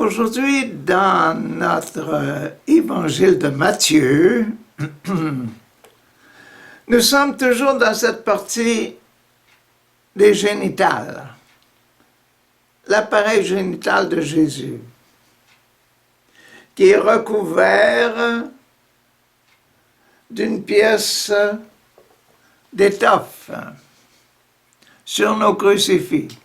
Aujourd'hui, dans notre évangile de Matthieu, nous sommes toujours dans cette partie des génitales, l'appareil génital de Jésus, qui est recouvert d'une pièce d'étoffe sur nos crucifix,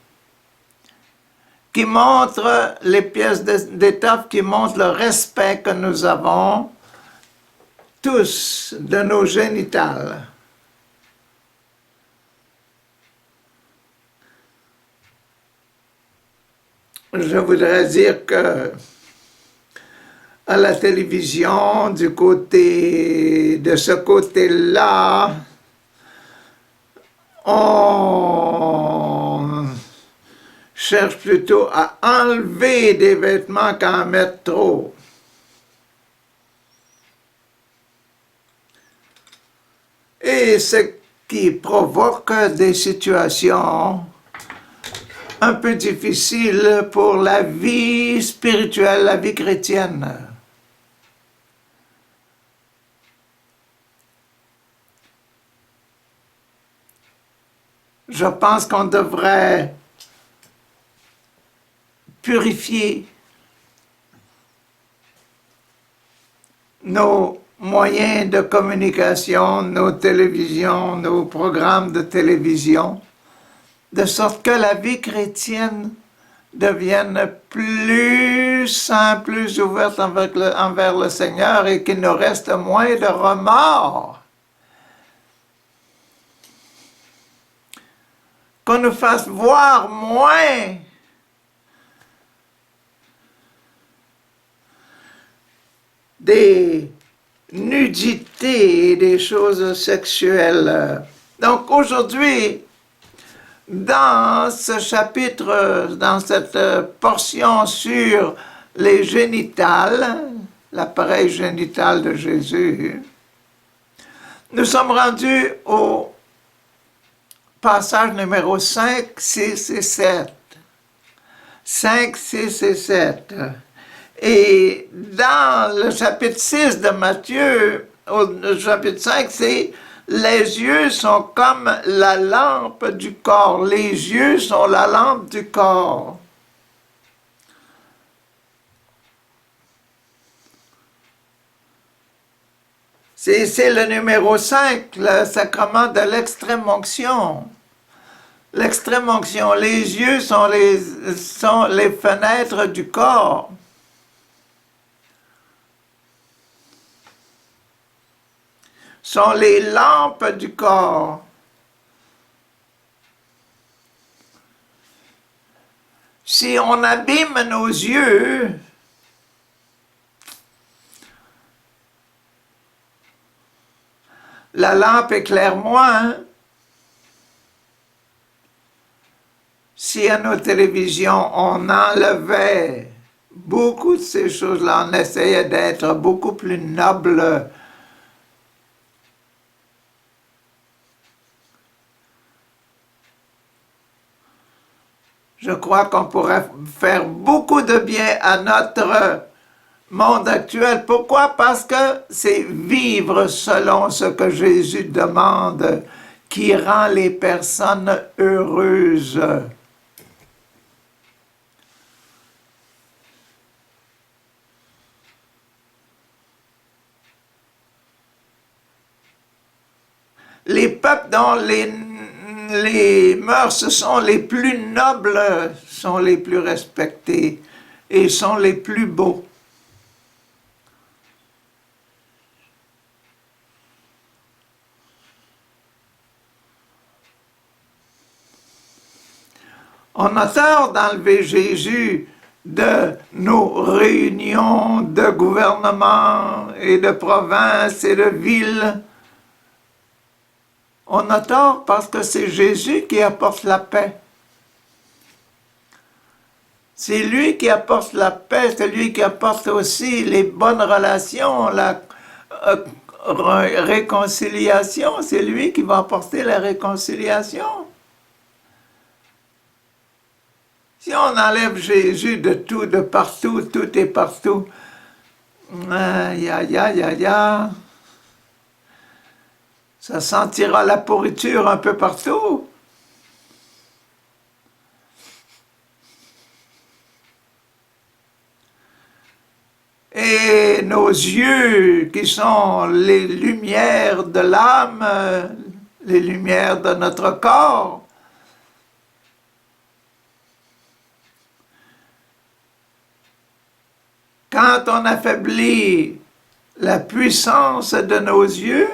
qui montre les pièces d'étoffe qui montrent le respect que nous avons tous de nos génitales. Je voudrais dire que à la télévision, de ce côté-là, on cherche plutôt à enlever des vêtements qu'à en mettre trop. Et ce qui provoque des situations un peu difficiles pour la vie spirituelle, la vie chrétienne. Je pense qu'on devrait purifier nos moyens de communication, nos télévisions, nos programmes de télévision, de sorte que la vie chrétienne devienne plus simple, plus ouverte envers le Seigneur et qu'il nous reste moins de remords. Qu'on nous fasse voir moins des nudités et des choses sexuelles. Donc aujourd'hui, dans ce chapitre, dans cette portion sur les génitales, l'appareil génital de Jésus, nous sommes rendus au passage numéro 5, 6 et 7. 5, 6 et 7. Et dans le chapitre 6 de Matthieu, au chapitre 5, c'est « Les yeux sont comme la lampe du corps. » Les yeux sont la lampe du corps. C'est le numéro 5, le sacrement de l'extrême-onction. L'extrême-onction, les yeux sont les fenêtres du corps. Sont les lampes du corps. Si on abîme nos yeux, la lampe éclaire moins. Si à nos télévisions, on enlevait beaucoup de ces choses-là, on essayait d'être beaucoup plus noble, je crois qu'on pourrait faire beaucoup de bien à notre monde actuel. Pourquoi? Parce que c'est vivre selon ce que Jésus demande qui rend les personnes heureuses. Les peuples dont les mœurs sont les plus nobles, sont les plus respectés et sont les plus beaux. On a tort d'enlever Jésus de nos réunions de gouvernement et de provinces et de villes. On a tort parce que c'est Jésus qui apporte la paix. C'est lui qui apporte la paix, c'est lui qui apporte aussi les bonnes relations, la réconciliation, c'est lui qui va apporter la réconciliation. Si on enlève Jésus de tout, de partout, tout est partout, aïe, aïe, aïe, aïe, aïe, ça sentira la pourriture un peu partout. Et nos yeux, qui sont les lumières de l'âme, les lumières de notre corps, quand on affaiblit la puissance de nos yeux,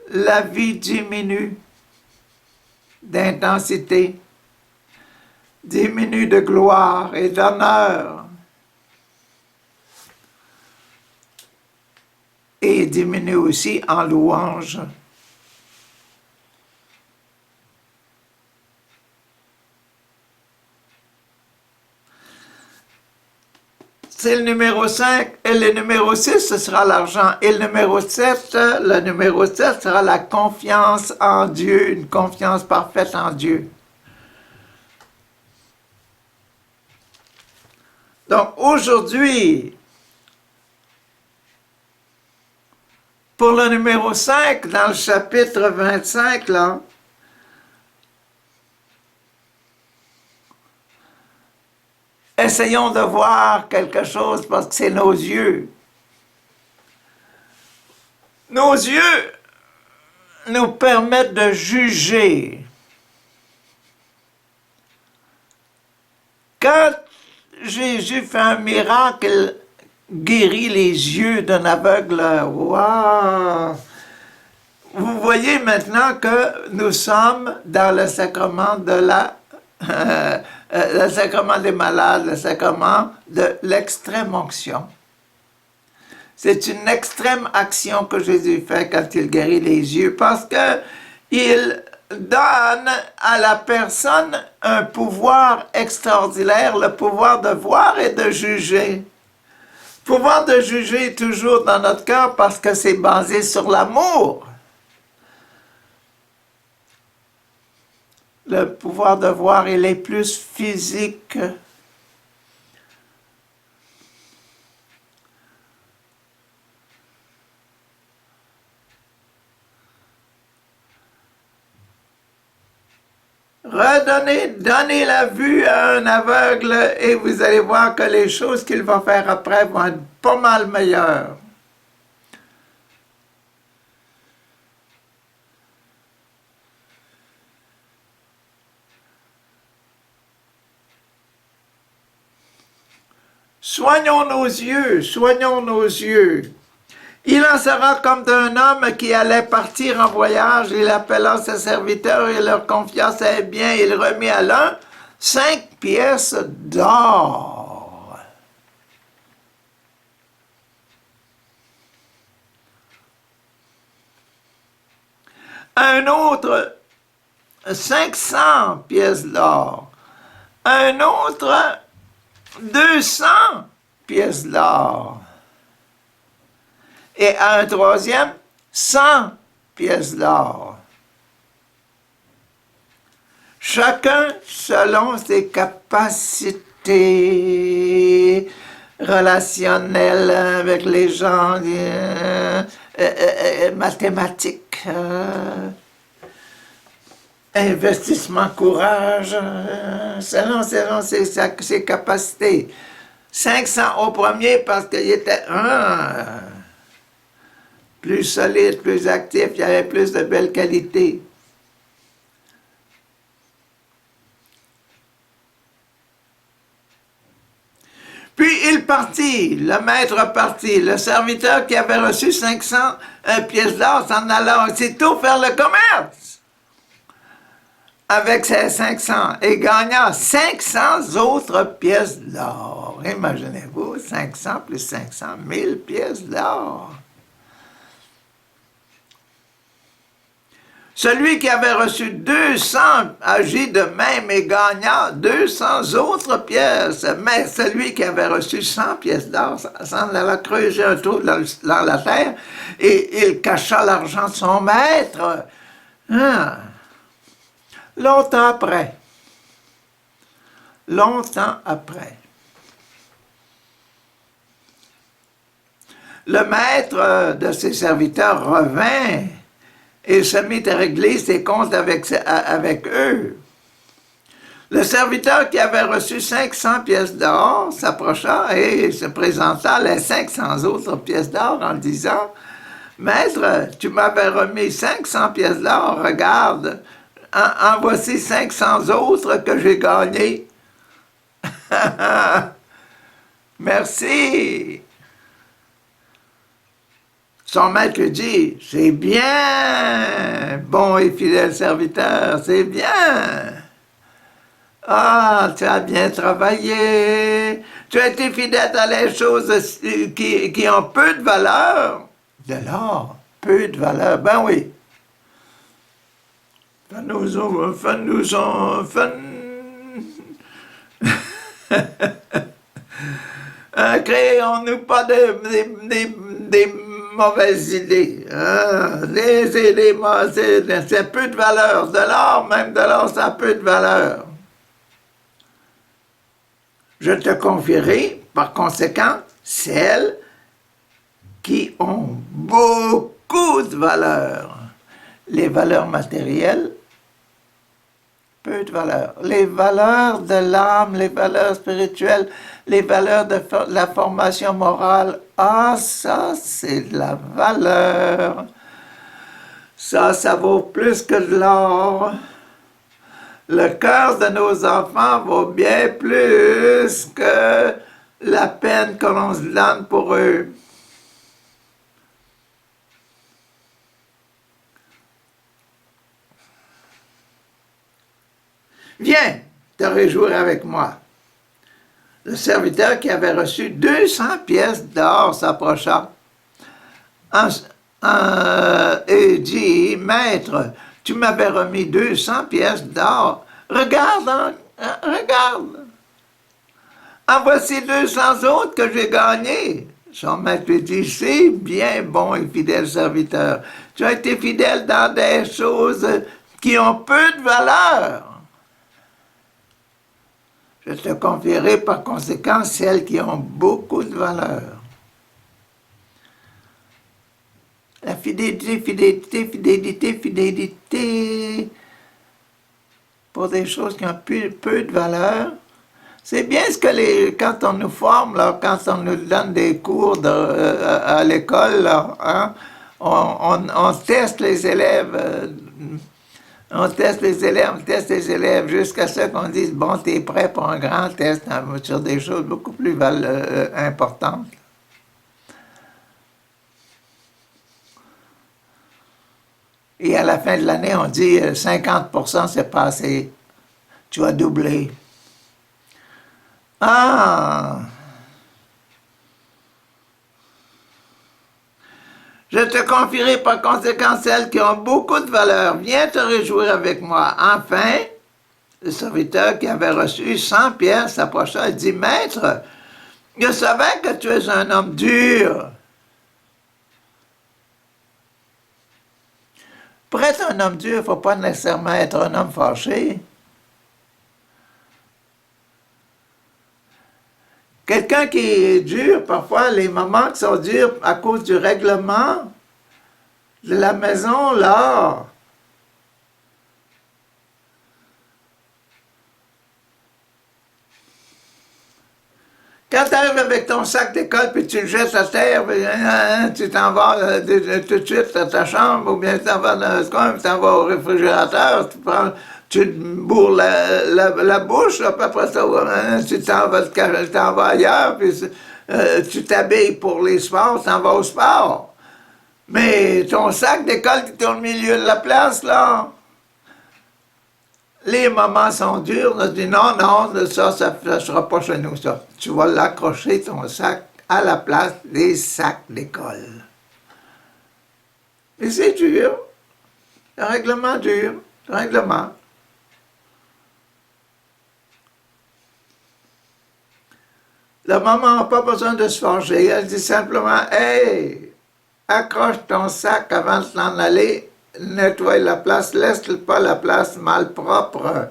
la vie diminue d'intensité, diminue de gloire et d'honneur, et diminue aussi en louange. C'est le numéro 5, et le numéro 6, ce sera l'argent. Et le numéro 7 sera la confiance en Dieu, une confiance parfaite en Dieu. Donc aujourd'hui, pour le numéro 5, dans le chapitre 25, là, essayons de voir quelque chose parce que c'est nos yeux. Nos yeux nous permettent de juger. Quand Jésus fait un miracle, guérit les yeux d'un aveugle, waouh! Vous voyez maintenant que nous sommes dans le sacrement de le sacrement des malades, le sacrement de l'extrême onction. C'est une extrême action que Jésus fait quand il guérit les yeux, parce que il donne à la personne un pouvoir extraordinaire, le pouvoir de voir et de juger. Le pouvoir de juger est toujours dans notre cœur parce que c'est basé sur l'amour. Le pouvoir de voir, il est plus physique. Donnez la vue à un aveugle et vous allez voir que les choses qu'il va faire après vont être pas mal meilleures. Soignons nos yeux, soignons nos yeux. Il en sera comme d'un homme qui allait partir en voyage. Il appela ses serviteurs et leur confia ses biens. Il remit à l'un 5 pièces d'or. Un autre 500 pièces d'or. Un autre 200 pièces d'or. Et à un troisième, 100 pièces d'or. Chacun selon ses capacités relationnelles avec les gens, mathématiques, investissement, courage, selon ses capacités. 500 au premier parce qu'il était plus solide, plus actif, il y avait plus de belles qualités. Puis il partit, le maître partit, le serviteur qui avait reçu 500 pièces d'or s'en alla aussitôt faire le commerce avec ses 500 et gagna 500 autres pièces d'or. Imaginez-vous, 500 plus 500, 1000 pièces d'or. Celui qui avait reçu 200 agit de même et gagna 200 autres pièces. Mais celui qui avait reçu 100 pièces d'or s'en alla creuser un trou dans la terre et il cacha l'argent de son maître. Ah. Longtemps après, le maître de ses serviteurs revint et se mit à régler ses comptes avec eux. Le serviteur qui avait reçu 500 pièces d'or s'approcha et se présenta les 500 autres pièces d'or en disant « Maître, tu m'avais remis 500 pièces d'or, regarde, en voici 500 autres que j'ai gagnés. » Merci. Son maître lui dit, c'est bien, bon et fidèle serviteur, c'est bien. Ah, tu as bien travaillé, tu as été fidèle à les choses qui ont peu de valeur. De l'or, peu de valeur, ben oui. Créons-nous pas des mauvaises idées. Hein? C'est peu de valeur. De l'or, même de l'or, ça a peu de valeur. Je te confierai, par conséquent, celles qui ont beaucoup de valeur. Les valeurs matérielles, peu de valeur. Les valeurs de l'âme, les valeurs spirituelles, les valeurs de la formation morale, ah, ça, c'est de la valeur. Ça vaut plus que de l'or. Le cœur de nos enfants vaut bien plus que la peine que l'on se donne pour eux. Viens te réjouir avec moi. Le serviteur qui avait reçu 200 pièces d'or s'approcha et dit, « Maître, tu m'avais remis 200 pièces d'or. Regarde, regarde. En voici 200 autres que j'ai gagnés. » Son maître lui dit, « C'est bien, bon et fidèle serviteur. Tu as été fidèle dans des choses qui ont peu de valeur. Je te confierai par conséquent celles qui ont beaucoup de valeur. » La fidélité pour des choses qui ont peu de valeur. C'est bien ce que quand on nous forme, là, quand on nous donne des cours à l'école, hein, on teste les élèves. On teste les élèves jusqu'à ce qu'on dise, bon, tu es prêt pour un grand test sur des choses beaucoup plus importantes. Et à la fin de l'année, on dit 50% c'est passé. Tu as doublé. Ah! Je te confierai par conséquent celles qui ont beaucoup de valeur. Viens te réjouir avec moi. Enfin, le serviteur qui avait reçu 100 pièces s'approcha et dit, « Maître, je savais que tu es un homme dur. » Pour être un homme dur, il ne faut pas nécessairement être un homme fâché. Quelqu'un qui est dur, parfois, les moments qui sont durs à cause du règlement de la maison, là, quand tu arrives avec ton sac d'école puis tu le jettes à terre, tu t'en vas tout de suite à ta chambre, ou bien tu t'en vas dans le coin, tu t'en vas au réfrigérateur, tu te bourres la bouche, là, puis après ça, tu t'en vas ailleurs, puis tu t'habilles pour les sports, tu t'en vas au sport. Mais ton sac d'école qui est au milieu de la place, là, les moments sont durs, on dit non, ça ne sera pas chez nous, ça. Tu vas l'accrocher, ton sac, à la place des sacs d'école. Et c'est dur. Le règlement dur, le règlement. La maman n'a pas besoin de se forger, elle dit simplement « Hey, accroche ton sac avant de t'en aller, nettoie la place, laisse pas la place malpropre. »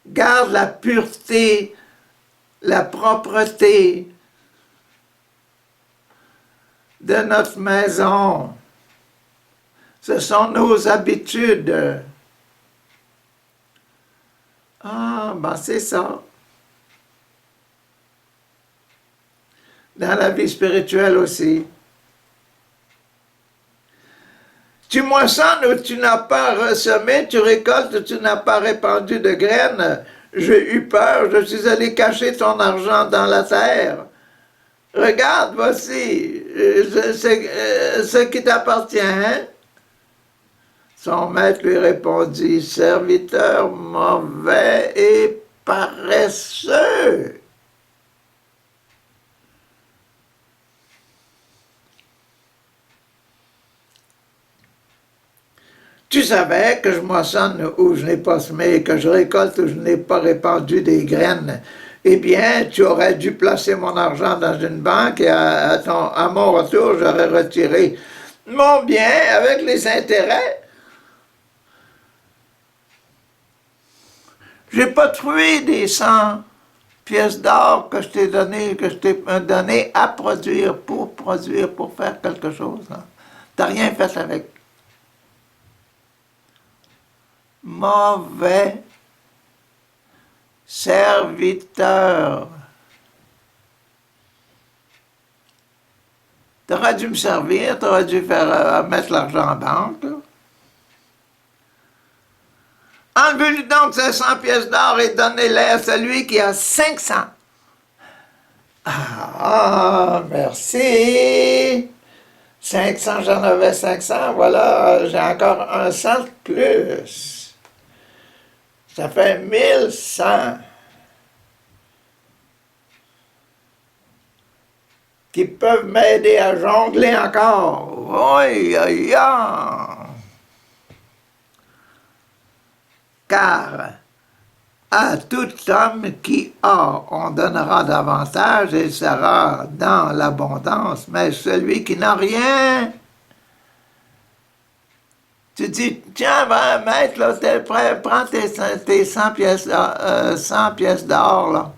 Garde la pureté, la propreté de notre maison. Ce sont nos habitudes. Ah, ben c'est ça. Dans la vie spirituelle aussi. Tu moissonnes où tu n'as pas ressemé, tu récoltes où tu n'as pas répandu de graines. J'ai eu peur, je suis allé cacher ton argent dans la terre. Regarde, voici ce qui t'appartient. Hein? Son maître lui répondit, serviteur mauvais et paresseux. Tu savais que je moissonne où je n'ai pas semé, que je récolte où je n'ai pas répandu des graines. Eh bien, tu aurais dû placer mon argent dans une banque et à mon retour, j'aurais retiré mon bien avec les intérêts. J'ai pas trouvé des 100 pièces d'or que je t'ai donné à produire, pour faire quelque chose. T'as rien fait avec. Mauvais serviteur. T'aurais dû me servir, t'aurais dû mettre l'argent en banque. Enlevez-lui donc ces 100 pièces d'or et donnez-les à celui qui a 500. Ah, merci. 500, j'en avais 500, voilà, j'ai encore un cent de plus. Ça fait 1100. Qui peuvent m'aider à jongler encore. Oui, aïe, car à tout homme qui a, on donnera davantage et sera dans l'abondance, mais celui qui n'a rien, tu dis, tiens, maître, là, prends tes 100 pièces, 100 pièces d'or, là.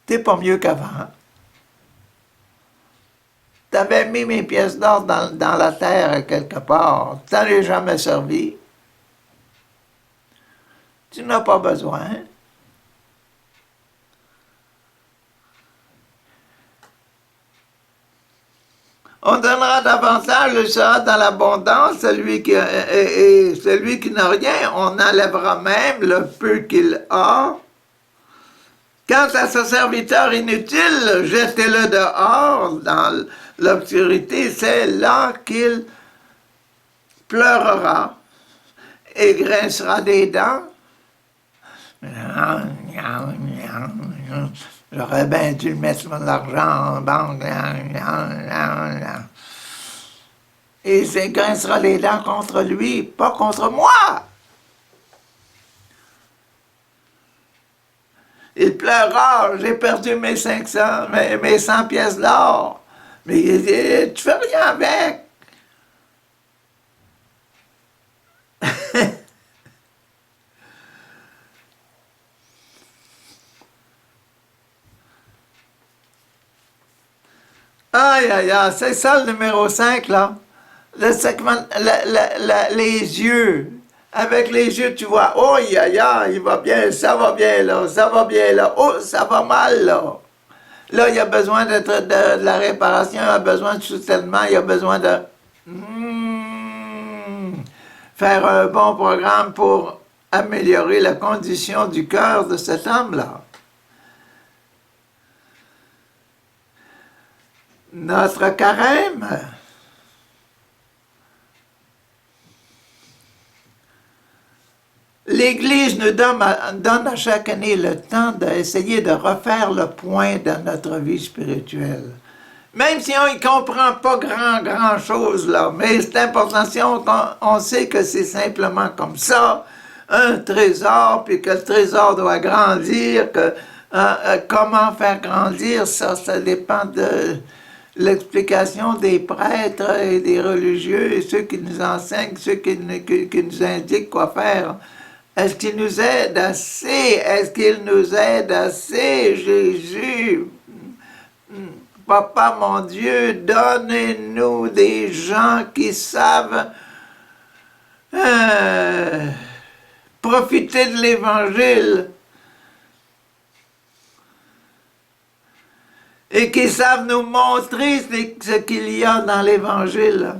T'es pas mieux qu'avant. T'avais mis mes pièces d'or dans la terre quelque part. T'en as jamais servi. Tu n'as pas besoin. On donnera davantage, il sera dans l'abondance, celui qui n'a rien, on enlèvera même le peu qu'il a. Quant à ce serviteur inutile, jetez-le dehors dans l'obscurité, c'est là qu'il pleurera et grincera des dents. J'aurais bien dû mettre mon argent en banque. Et il grincera les dents contre lui, pas contre moi. Il pleura, j'ai perdu mes 500, mes 100 pièces d'or. Mais il dit, tu fais rien avec. Aïe, aïe, aïe, c'est ça le numéro 5, là. Le segment, les yeux. Avec les yeux, tu vois, oh, aïe, aïe, il va bien, ça va bien, là, ça va bien, là, oh, ça va mal, là. Là, il y a besoin de la réparation, il y a besoin de soutènement, il y a besoin de faire un bon programme pour améliorer la condition du cœur de cet homme-là. Notre carême. l'Église nous donne à chaque année le temps d'essayer de refaire le point de notre vie spirituelle. Même si on ne comprend pas grand-chose, là, mais c'est important, si on sait que c'est simplement comme ça, un trésor, puis que le trésor doit grandir, que comment faire grandir, ça dépend de l'explication des prêtres et des religieux et ceux qui nous enseignent, ceux qui nous indiquent quoi faire. Est-ce qu'il nous aide assez? Est-ce qu'il nous aide assez, Jésus? Papa, mon Dieu, donnez-nous des gens qui savent profiter de l'Évangile et qui savent nous montrer ce qu'il y a dans l'Évangile.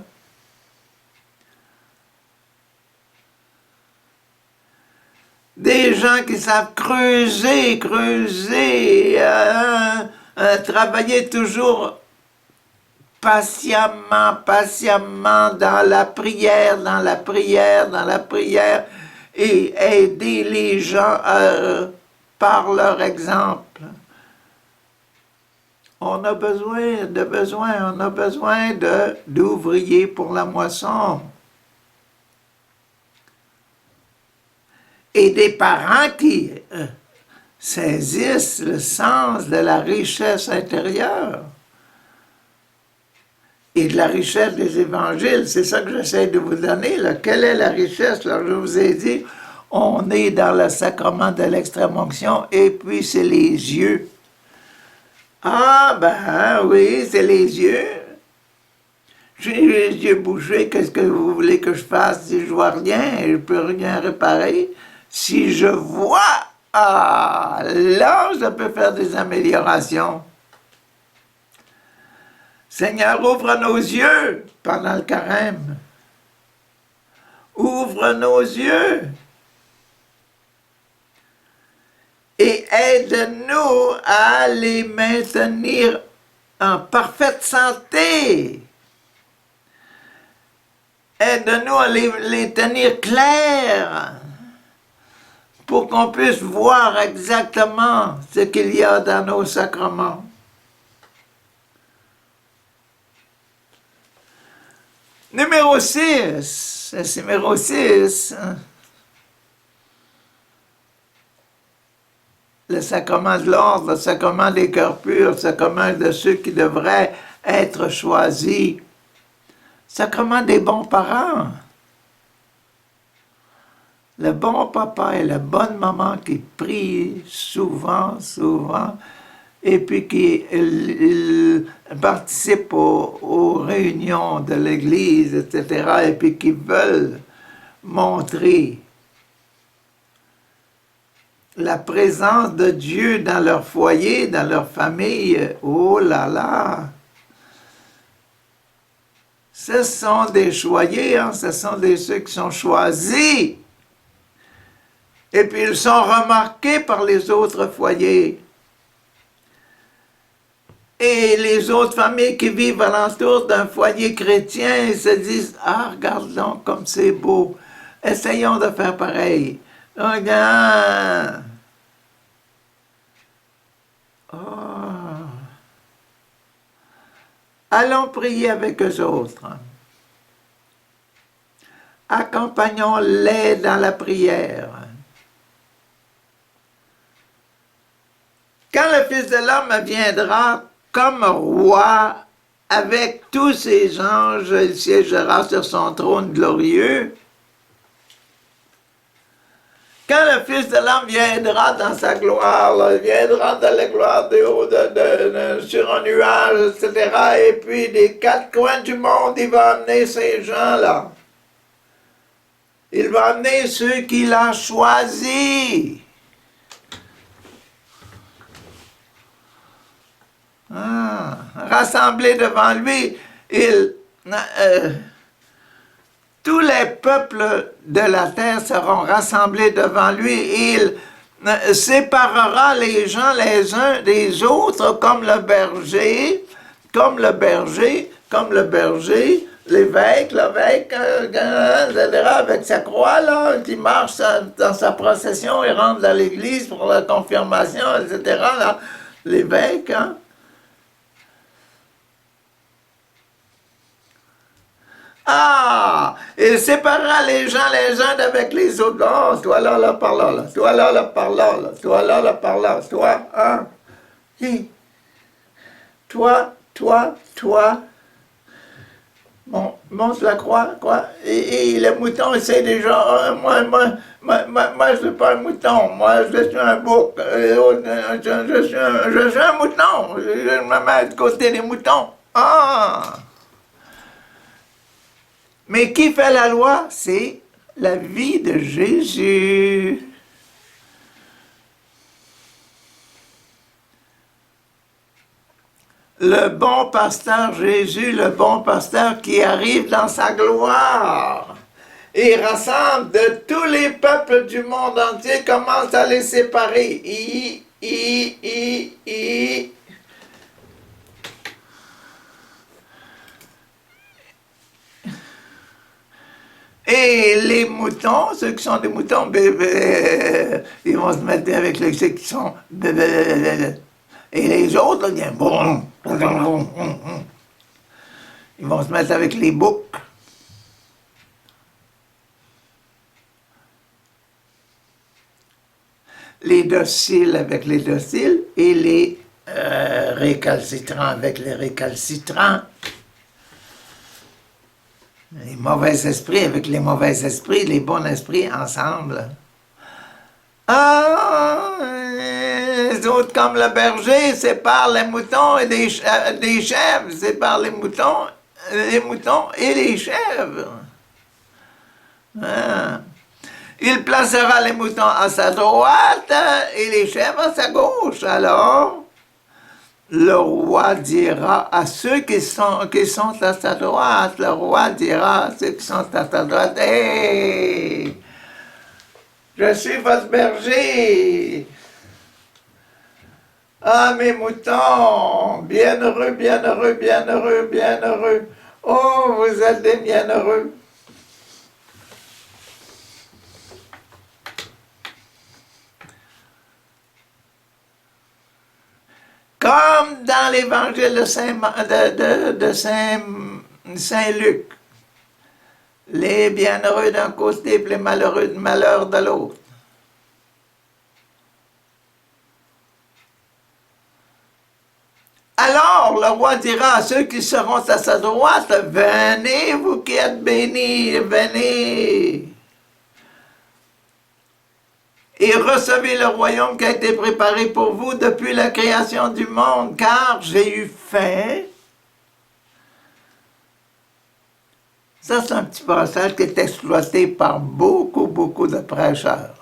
Des gens qui savent creuser, travailler toujours patiemment dans la prière, et aider les gens par leur exemple. On a besoin d'ouvriers pour la moisson. Et des parents qui saisissent le sens de la richesse intérieure et de la richesse des évangiles. C'est ça que j'essaie de vous donner, là. Quelle est la richesse? Là, je vous ai dit, on est dans le sacrement de l'extrême-onction et puis c'est les yeux. Ah ben oui, c'est les yeux. J'ai les yeux bouchés, qu'est-ce que vous voulez que je fasse si je vois rien et je peux rien réparer? Si je vois, là, je peux faire des améliorations. Seigneur, ouvre nos yeux pendant le carême. Ouvre nos yeux. Et aide-nous à les maintenir en parfaite santé. Aide-nous à les tenir clairs pour qu'on puisse voir exactement ce qu'il y a dans nos sacrements. Numéro 6, le sacrement de l'ordre, le sacrement des cœurs purs, le sacrement de ceux qui devraient être choisis, le sacrement des bons parents. Le bon papa et la bonne maman qui prient souvent, et puis qui participent aux réunions de l'Église, etc., et puis qui veulent montrer la présence de Dieu dans leur foyer, dans leur famille. Oh là là! Ce sont des choyés, hein? Ce sont ceux qui sont choisis. Et puis ils sont remarqués par les autres foyers. Et les autres familles qui vivent alentour d'un foyer chrétien, ils se disent « Ah, regarde donc comme c'est beau, essayons de faire pareil. Regarde! Oh. Allons prier avec eux autres. Accompagnons-les dans la prière. Quand le Fils de l'homme viendra comme roi avec tous ses anges, il siégera sur son trône glorieux. Quand le Fils de l'homme viendra dans sa gloire, là, il viendra dans la gloire de haut, sur un nuage, etc., et puis des quatre coins du monde, il va amener ces gens-là. Il va amener ceux qu'il a choisis. Rassemblés devant lui, tous les peuples de la terre seront rassemblés devant lui et il séparera les gens les uns des autres comme le berger l'évêque, etc., avec sa croix, là, qui marche dans sa procession et rentre dans l'église pour la confirmation, etc., là, l'évêque, hein. Ah! Il séparera les gens les uns d'avec les autres. Oh, toi là, par là, là. Toi là, par là, là. Toi là, par là. Toi, hein? Hi. Toi. Bon, monte la croix, quoi. Et le mouton essaie déjà. Moi, je suis pas un mouton. Moi, je suis un bouc. Je suis un mouton. Je me mets de côté des moutons. Ah! Mais qui fait la loi? C'est la vie de Jésus. Le bon pasteur Jésus, le bon pasteur qui arrive dans sa gloire et rassemble de tous les peuples du monde entier, commence à les séparer. Et les moutons, ceux qui sont des moutons, ils vont se mettre avec ceux qui sont... Et les autres, ils vont se mettre avec les boucs. Les dociles avec les dociles et les récalcitrants avec les récalcitrants. Les mauvais esprits avec les mauvais esprits, les bons esprits ensemble. Ah, les autres comme le berger séparent les moutons et des chèvres, séparent les moutons et les chèvres. Ah. Il placera les moutons à sa droite et les chèvres à sa gauche. Alors, le roi dira à ceux qui sont à sa droite, le roi dira à ceux qui sont à sa droite, « Hey, je suis votre berger. Ah, mes moutons, bienheureux, bienheureux, bienheureux, bienheureux. Oh, vous êtes des bienheureux. » Comme dans l'évangile de Saint Luc, les bienheureux d'un côté et les malheureux de l'autre. Alors le roi dira à ceux qui seront à sa droite, « Venez, vous qui êtes bénis, venez. Et recevez le royaume qui a été préparé pour vous depuis la création du monde, car j'ai eu faim. » Ça, c'est un petit passage qui est exploité par beaucoup de prêcheurs.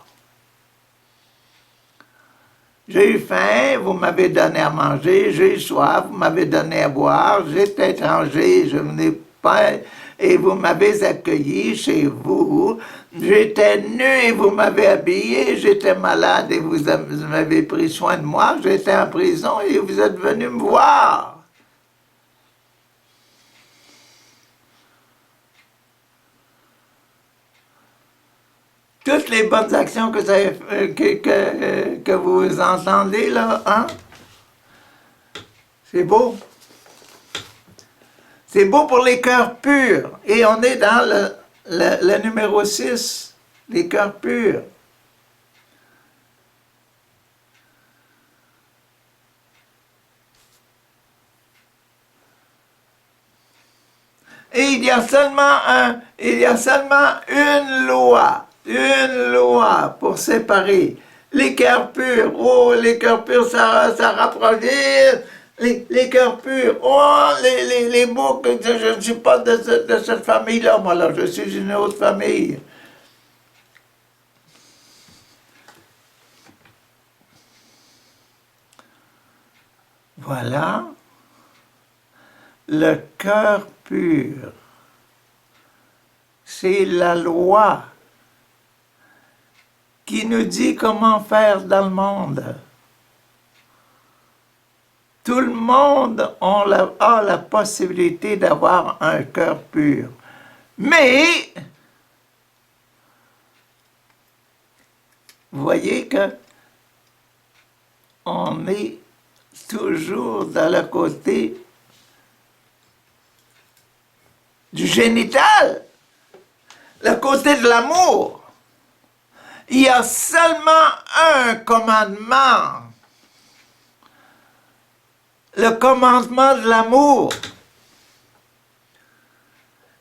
J'ai eu faim, vous m'avez donné à manger, j'ai eu soif, vous m'avez donné à boire, j'étais étranger, je n'ai pas, et vous m'avez accueilli chez vous, j'étais nu et vous m'avez habillé, j'étais malade et vous m'avez pris soin de moi, j'étais en prison et vous êtes venu me voir. Toutes les bonnes actions que vous entendez là, hein? C'est beau. C'est beau pour les cœurs purs. Et on est dans le numéro 6, les cœurs purs. Et il y a seulement une loi pour séparer les cœurs purs. Oh, les cœurs purs, ça rapproche. Les cœurs purs. Oh, les boucs, je ne suis pas de cette famille-là, moi, là, je suis une autre famille. Voilà. Le cœur pur. C'est la loi qui nous dit comment faire dans le monde. Tout le monde a la possibilité d'avoir un cœur pur. Mais, vous voyez que on est toujours dans le côté du génital, le côté de l'amour. Il y a seulement un commandement, le commandement de l'amour.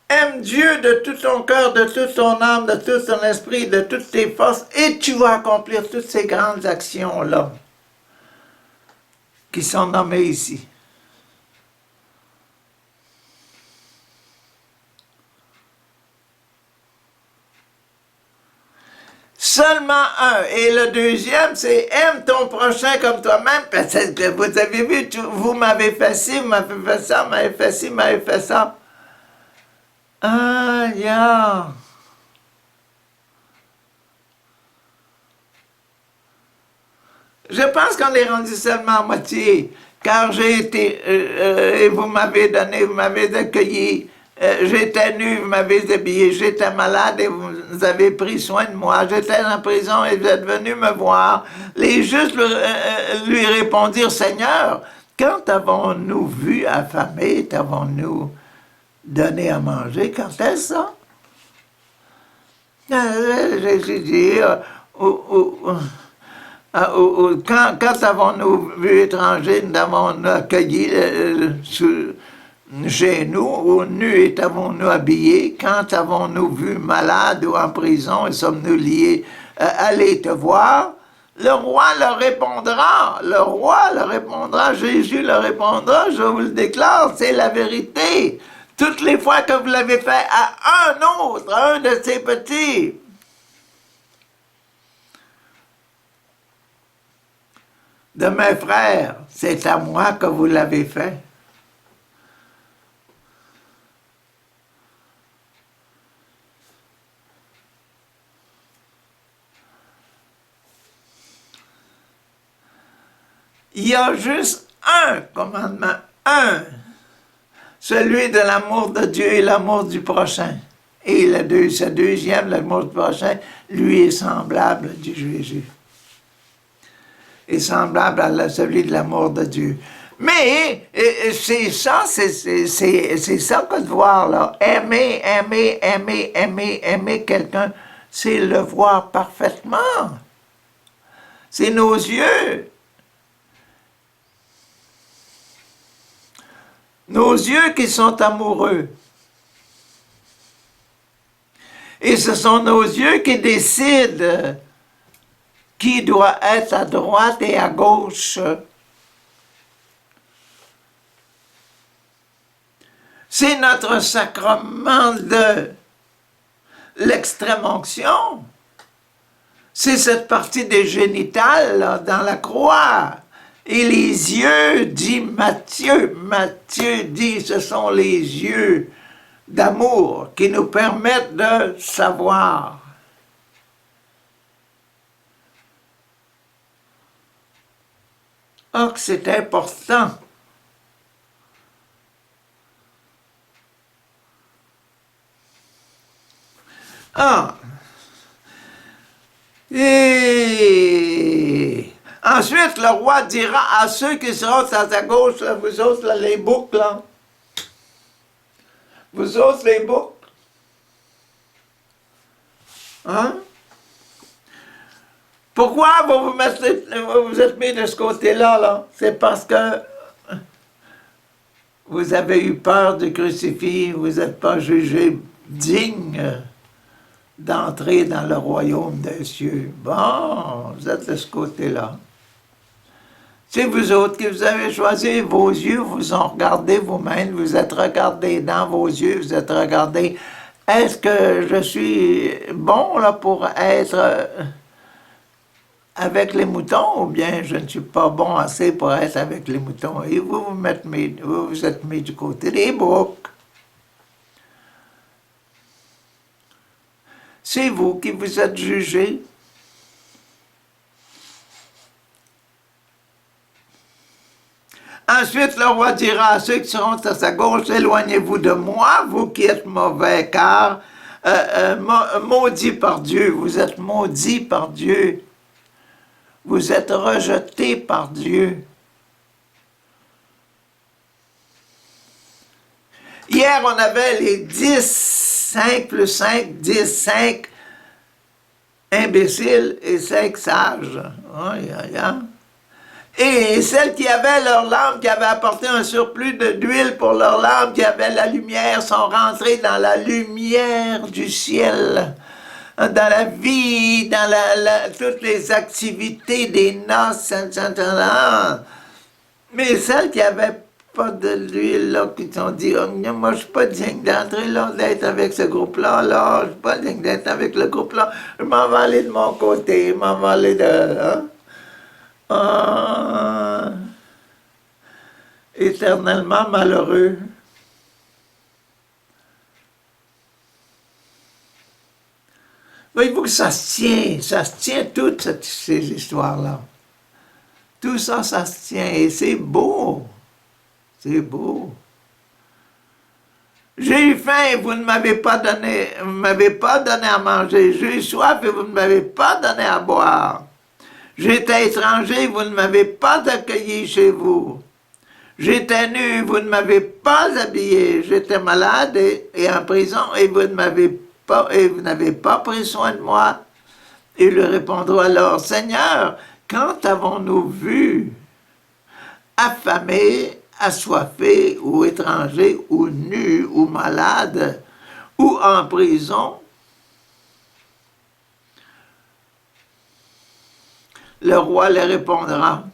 Aime Dieu de tout ton cœur, de toute ton âme, de tout ton esprit, de toutes tes forces, et tu vas accomplir toutes ces grandes actions-là qui sont nommées ici. Seulement un. Et le deuxième, c'est aime ton prochain comme toi-même. Parce que vous avez vu, vous m'avez fait ci, vous m'avez fait ça, vous m'avez fait ci, vous m'avez fait ça. Ah, yeah. Je pense qu'on est rendu seulement à moitié, car j'ai été, et vous m'avez donné, vous m'avez accueilli, j'étais nu, vous m'avez habillé, j'étais malade et vous avez pris soin de moi, j'étais en prison et vous êtes venu me voir. Les justes lui répondirent, Seigneur, quand avons-nous vu affamé, t'avons-nous donné à manger? Quand est-ce ça? Jésus dit, quand avons-nous vu étranger, nous avons accueilli chez nous, ou nus avons-nous habillés, quand avons-nous vu malade ou en prison et sommes-nous liés, allez te voir. Le roi leur répondra, Jésus leur répondra, je vous le déclare, c'est la vérité. Toutes les fois que vous l'avez fait à un autre, à un de ces petits, de mes frères, c'est à moi que vous l'avez fait. Il y a juste un commandement, un, celui de l'amour de Dieu et l'amour du prochain. Et ce deuxième, l'amour du prochain, lui est semblable du Jésus. Est semblable à celui de l'amour de Dieu. Mais c'est ça que de voir là. Aimer quelqu'un, c'est le voir parfaitement. C'est nos yeux. Nos yeux qui sont amoureux. Et ce sont nos yeux qui décident qui doit être à droite et à gauche. C'est notre sacrement de l'extrême-onction. C'est cette partie des génitales là, dans la croix. Et les yeux, dit Matthieu. Matthieu dit, ce sont les yeux d'amour qui nous permettent de savoir. Oh, que c'est important. Ah. Et ensuite, le roi dira à ceux qui seront à sa gauche, là, vous autres, là, les boucs, là. Vous autres, les boucs. Hein? Pourquoi vous vous êtes mis de ce côté-là, là? C'est parce que vous avez eu peur du crucifix, vous n'êtes pas jugé digne d'entrer dans le royaume des cieux. Bon, vous êtes de ce côté-là. C'est vous autres qui vous avez choisi, vos yeux vous ont regardé vous-même, vous êtes regardé dans vos yeux, vous êtes regardé, est-ce que je suis bon là pour être avec les moutons, ou bien je ne suis pas bon assez pour être avec les moutons. Et vous vous êtes mis du côté des boucs. C'est vous qui vous êtes jugé. Ensuite, le roi dira à ceux qui seront à sa gauche, éloignez-vous de moi, vous qui êtes mauvais, car maudit par Dieu, vous êtes maudits par Dieu. Vous êtes rejetés par Dieu. Hier, on avait les 10, 5 plus 5, 10, 5 imbéciles et 5 sages. Aïe, aïe, aïe. Et celles qui avaient leur lampe, qui avaient apporté un surplus d'huile pour leur lampe, qui avaient la lumière, sont rentrées dans la lumière du ciel, dans la vie, dans toutes les activités des noces, etc. Mais celles qui n'avaient pas de l'huile, là, qui se sont dit, oh, moi, je ne suis pas digne d'entrer là, d'être avec ce groupe-là, là, je ne suis pas digne d'être avec le groupe-là, je m'en vais aller de mon côté, je m'en vais aller de... Hein? Ah, éternellement malheureux. Voyez-vous que ça se tient toutes ces histoires-là. Tout ça, ça se tient, et c'est beau, J'ai eu faim et vous ne m'avez pas donné à manger. J'ai eu soif et vous ne m'avez pas donné à boire. J'étais étranger, vous ne m'avez pas accueilli chez vous. J'étais nu, vous ne m'avez pas habillé. J'étais malade et en prison, et vous n'avez pas pris soin de moi. Ils lui répondront alors, Seigneur, quand avons-nous vu affamé, assoiffé, ou étranger, ou nu, ou malade, ou en prison? Le roi leur répondra,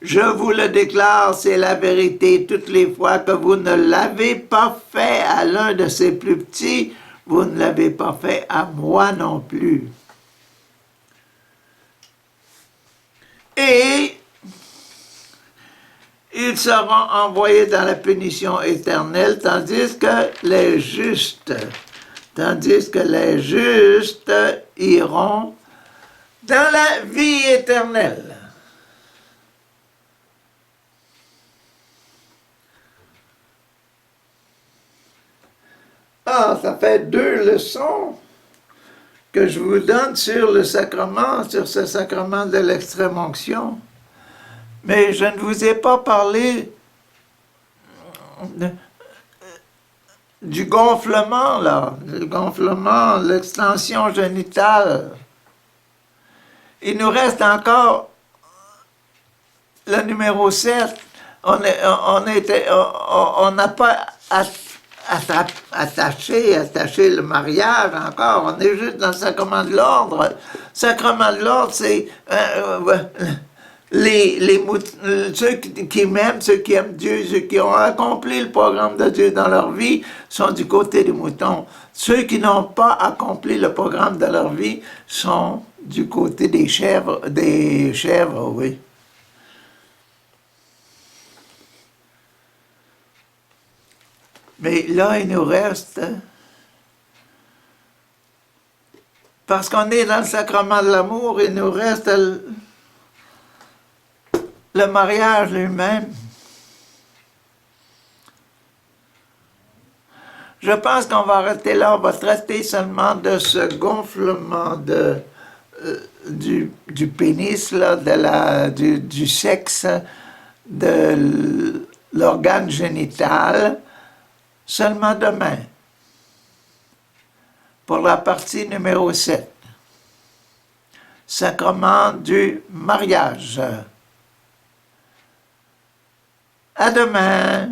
je vous le déclare, c'est la vérité, toutes les fois que vous ne l'avez pas fait à l'un de ces plus petits, vous ne l'avez pas fait à moi non plus. Et ils seront envoyés dans la punition éternelle, tandis que les justes iront dans la vie éternelle. Ah, ça fait 2 leçons que je vous donne sur le sacrement, sur ce sacrement de l'extrême-onction. Mais je ne vous ai pas parlé du gonflement, là, le gonflement, l'extension génitale. Il nous reste encore le numéro 7. On n'a pas attaché le mariage encore. On est juste dans le sacrement de l'ordre. Le sacrement de l'ordre, c'est ceux qui m'aiment, ceux qui aiment Dieu, ceux qui ont accompli le programme de Dieu dans leur vie, sont du côté des moutons. Ceux qui n'ont pas accompli le programme de leur vie sont du côté des chèvres, oui. Mais là, il nous reste, parce qu'on est dans le sacrement de l'amour, il nous reste le mariage lui-même. Je pense qu'on va arrêter là, on va traiter seulement de ce gonflement du pénis, là, du sexe, de l'organe génital, seulement demain, pour la partie numéro 7, sacrement du mariage. À demain.